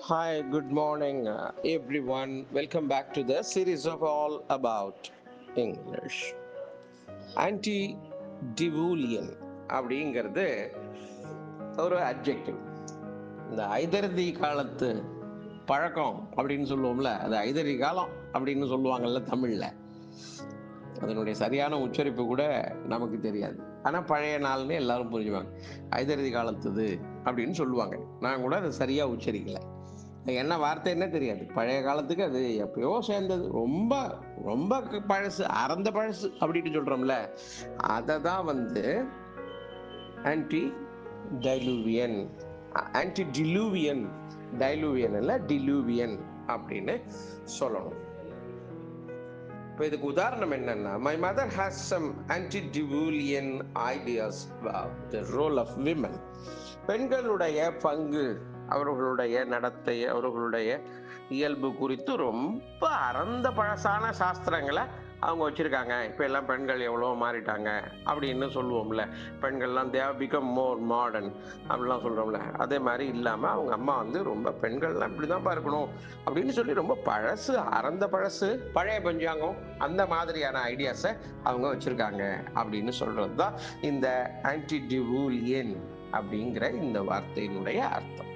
Hi, good morning, everyone. Welcome back to the series of All About English. Antediluvian அப்படிங்கிறது ஒரு adjective. இந்த ஐதரதி காலத்து பழக்கம் அப்படின்னு சொல்லுவோம்ல, அது ஐதறி காலம் அப்படின்னு சொல்லுவாங்கல்ல தமிழ்ல. அதனுடைய சரியான உச்சரிப்பு கூட நமக்கு தெரியாது. ஆனா பழைய நாள்னு எல்லாரும் புரிஞ்சுவாங்க. ஐதறி காலத்துது அப்படின்னு சொல்லுவாங்க. நான் கூட அதை சரியா உச்சரிக்கல. என்ன வார்த்தைன்னே தெரியாது. பழைய காலத்துக்கு அது எப்பயோ சேர்ந்தது. ரொம்ப ரொம்ப பழசு, அறந்த பழசு அப்படின்னு சொல்றோம்ல. அத தான் வந்து ஆன்டி டைலூவியன் ஆன்டி டிலூவியன் டைலூவியன் இல்ல டிலூவியன் அப்படின்னு சொல்லணும். இப்போ இதுக்கு உதாரணம் என்னன்னா, my mother has some antediluvian ideas the role of women. பெண்களுடைய பங்கு, அவர்களுடைய நடத்தை, அவர்களுடைய இயல்பு குறித்து ரொம்ப அறந்த பழசான சாஸ்திரங்களை அவங்க வச்சிருக்காங்க. இப்ப எல்லாம் பெண்கள் எவ்வளவோ மாறிட்டாங்க அப்படின்னு சொல்லுவோம்ல. பெண்கள்லாம் they have become more modern அப்படிலாம் சொல்றோம்ல. அதே மாதிரி இல்லாம அவங்க அம்மா வந்து ரொம்ப பெண்கள்லாம் இப்படிதான்ப்பா இருக்கணும் அப்படின்னு சொல்லி ரொம்ப பழசு, அறந்த பழசு, பழைய பஞ்சாங்கம் அந்த மாதிரியான ஐடியாஸை அவங்க வச்சிருக்காங்க அப்படின்னு சொல்றது தான் இந்த ஆன்டிடிவூலியன் அப்படிங்கிற இந்த வார்த்தையினுடைய அர்த்தம்.